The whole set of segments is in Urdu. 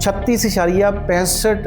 36.65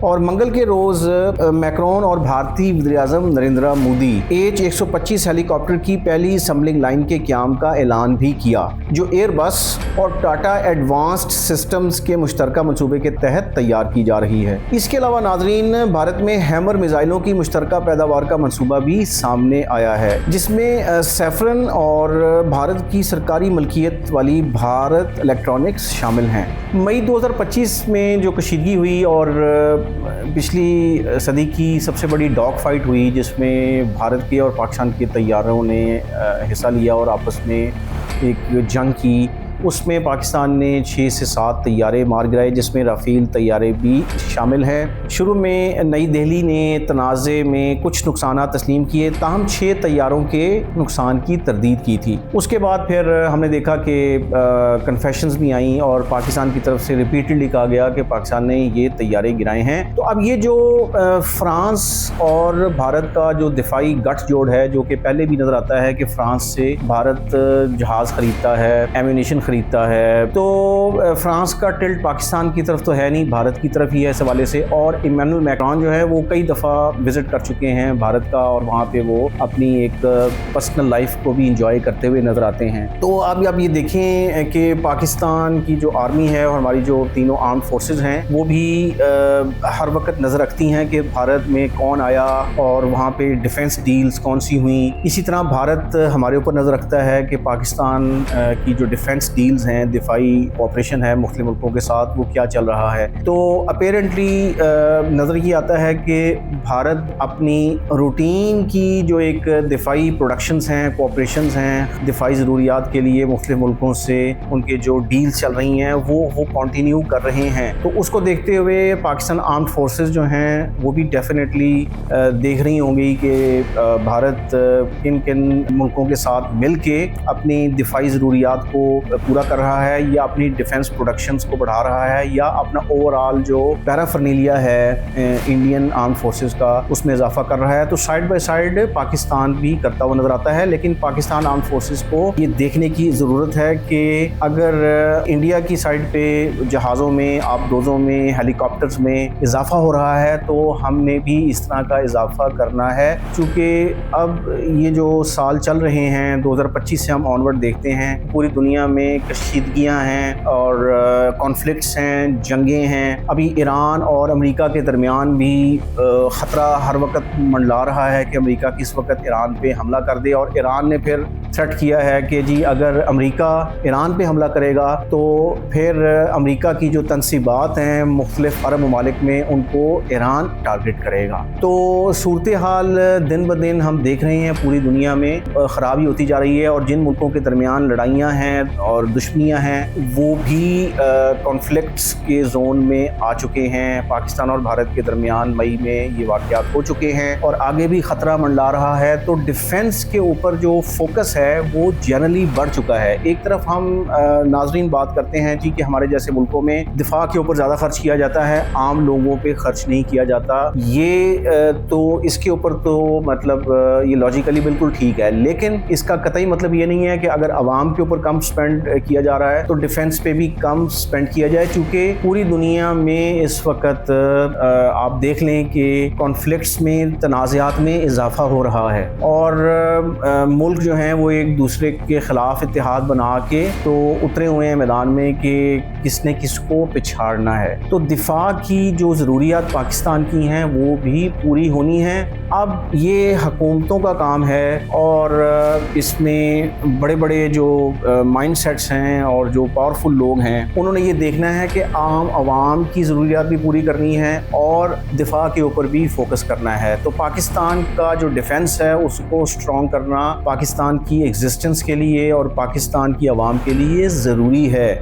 اور منگل کے روز میکرون اور بھارتی وزیراعظم نریندر مودی H-125 ہیلی کاپٹر کی پہلی اسمبلنگ لائن کے قیام کا اعلان بھی کیا، جو ایئر بس اور ٹاٹا ایڈوانسڈ سسٹمز کے مشترکہ منصوبے کے تحت تیار کی جا رہی ہے۔ اس کے علاوہ ناظرین، بھارت میں ہیمر میزائلوں کی مشترکہ پیداوار کا منصوبہ بھی سامنے آیا ہے، جس میں سیفرن اور بھارت کی سرکاری ملکیت والی بھارت الیکٹرانکس شامل ہیں۔ مئی 2025 میں جو کشیدگی ہوئی اور پچھلی صدی کی سب سے بڑی ڈاگ فائٹ ہوئی، جس میں بھارت کے اور پاکستان کے طیاروں نے حصہ لیا اور آپس میں ایک جنگ کی، اس میں پاکستان نے 6 سے 7 طیارے مار گرائے، جس میں رافیل طیارے بھی شامل ہیں۔ شروع میں نئی دہلی نے تنازع میں کچھ نقصانات تسلیم کیے، تاہم 6 طیاروں کے نقصان کی تردید کی تھی۔ اس کے بعد پھر ہم نے دیکھا کہ کنفیشنز بھی آئیں اور پاکستان کی طرف سے ریپیٹڈلی کہا گیا کہ پاکستان نے یہ طیارے گرائے ہیں۔ تو اب یہ جو فرانس اور بھارت کا جو دفاعی گٹھ جوڑ ہے، جو کہ پہلے بھی نظر آتا ہے کہ فرانس سے بھارت جہاز خریدتا ہے، ایمونیشن خریدتا ہے، تو فرانس کا ٹلٹ پاکستان کی طرف تو ہے نہیں، بھارت کی طرف ہی ہے اس حوالے سے۔ اور ایمینول میکرون جو ہے وہ کئی دفعہ وزٹ کر چکے ہیں بھارت کا، اور وہاں پہ وہ اپنی ایک پرسنل لائف کو بھی انجوائے کرتے ہوئے نظر آتے ہیں۔ تو اب یہ دیکھیں کہ پاکستان کی جو آرمی ہے اور ہماری جو تینوں آرمڈ فورسز ہیں، وہ بھی ہر وقت نظر رکھتی ہیں کہ بھارت میں کون آیا اور وہاں پہ ڈیفنس ڈیلز کون سی ہوئیں۔ اسی طرح بھارت ہمارے اوپر نظر رکھتا ہے کہ پاکستان کی جو ڈیفنس ڈیلز ہیں، دفاعی کوآپریشن ہے مختلف ملکوں کے ساتھ، وہ کیا چل رہا ہے۔ تو اپیرنٹلی نظر یہ آتا ہے کہ بھارت اپنی روٹین کی جو ایک دفاعی پروڈکشنز ہیں، کوآپریشنز ہیں، دفاعی ضروریات کے لیے مختلف ملکوں سے ان کے جو ڈیلز چل رہی ہیں وہ کنٹینیو کر رہے ہیں۔ تو اس کو دیکھتے ہوئے پاکستان آرمڈ فورسز جو ہیں وہ بھی ڈیفینیٹلی دیکھ رہی ہوں گی کہ بھارت کن کن ملکوں کے ساتھ مل کے اپنی دفاعی ضروریات کو پورا کر رہا ہے، یا اپنی ڈیفنس پروڈکشنز کو بڑھا رہا ہے، یا اپنا اوور آل جو پیرافرنیلیا ہے انڈین آرمڈ فورسز کا اس میں اضافہ کر رہا ہے۔ تو سائڈ بائی سائڈ پاکستان بھی کرتا ہوا نظر آتا ہے، لیکن پاکستان آرمڈ فورسز کو یہ دیکھنے کی ضرورت ہے کہ اگر انڈیا کی سائڈ پہ جہازوں میں، آبدوزوں میں، ہیلی کاپٹرز میں اضافہ ہو رہا ہے، تو ہم نے بھی اس طرح کا اضافہ کرنا ہے، چونکہ اب یہ جو سال چل رہے ہیں 2025 سے ہم آنورڈ دیکھتے ہیں، پوری دنیا میں کشیدگیاں ہیں اور کانفلکٹس ہیں، جنگیں ہیں۔ ابھی ایران اور امریکہ کے درمیان بھی خطرہ ہر وقت منڈلا رہا ہے کہ امریکہ کس وقت ایران پہ حملہ کر دے، اور ایران نے پھر تھریٹ کیا ہے کہ جی اگر امریکہ ایران پہ حملہ کرے گا تو پھر امریکہ کی جو تنصیبات ہیں مختلف عرب ممالک میں، ان کو ایران ٹارگٹ کرے گا۔ تو صورتحال دن بدن ہم دیکھ رہے ہیں پوری دنیا میں خرابی ہوتی جا رہی ہے، اور جن ملکوں کے درمیان لڑائیاں ہیں اور دشمنیاں ہیں وہ بھی کانفلکٹس کے زون میں آ چکے ہیں۔ پاکستان اور بھارت کے درمیان مئی میں یہ واقعات ہو چکے ہیں اور آگے بھی خطرہ منڈلا رہا ہے۔ تو ڈیفنس کے اوپر جو فوکس ہے وہ جنرلی بڑھ چکا ہے۔ ایک طرف ہم ناظرین بات کرتے ہیں جی کہ ہمارے جیسے ملکوں میں دفاع کے اوپر زیادہ خرچ کیا جاتا ہے، عام لوگوں پہ خرچ نہیں کیا جاتا، یہ تو اس کے اوپر تو مطلب یہ لاجیکلی بالکل ٹھیک ہے، لیکن اس کا قطعی مطلب یہ نہیں ہے کہ اگر عوام کے اوپر کم سپینڈ کیا جا رہا ہے تو ڈیفنس پہ بھی کم سپینڈ کیا جائے، چونکہ پوری دنیا میں اس وقت آپ دیکھ لیں کہ کانفلکٹس میں، تنازعات میں اضافہ ہو رہا ہے، اور ملک جو ہیں وہ ایک دوسرے کے خلاف اتحاد بنا کے تو اترے ہوئے ہیں میدان میں کہ کس نے کس کو پچھاڑنا ہے۔ تو دفاع کی جو ضروریات پاکستان کی ہیں وہ بھی پوری ہونی ہیں۔ اب یہ حکومتوں کا کام ہے، اور اس میں بڑے بڑے جو مائنڈ سیٹس ہیں اور جو پاورفل لوگ ہیں، انہوں نے یہ دیکھنا ہے کہ عام عوام کی ضروریات بھی پوری کرنی ہے اور دفاع کے اوپر بھی فوکس کرنا ہے۔ تو پاکستان کا جو ڈیفنس ہے اس کو اسٹرانگ کرنا پاکستان کی ایگزسٹنس کے لیے اور پاکستان کی عوام کے لیے ضروری ہے۔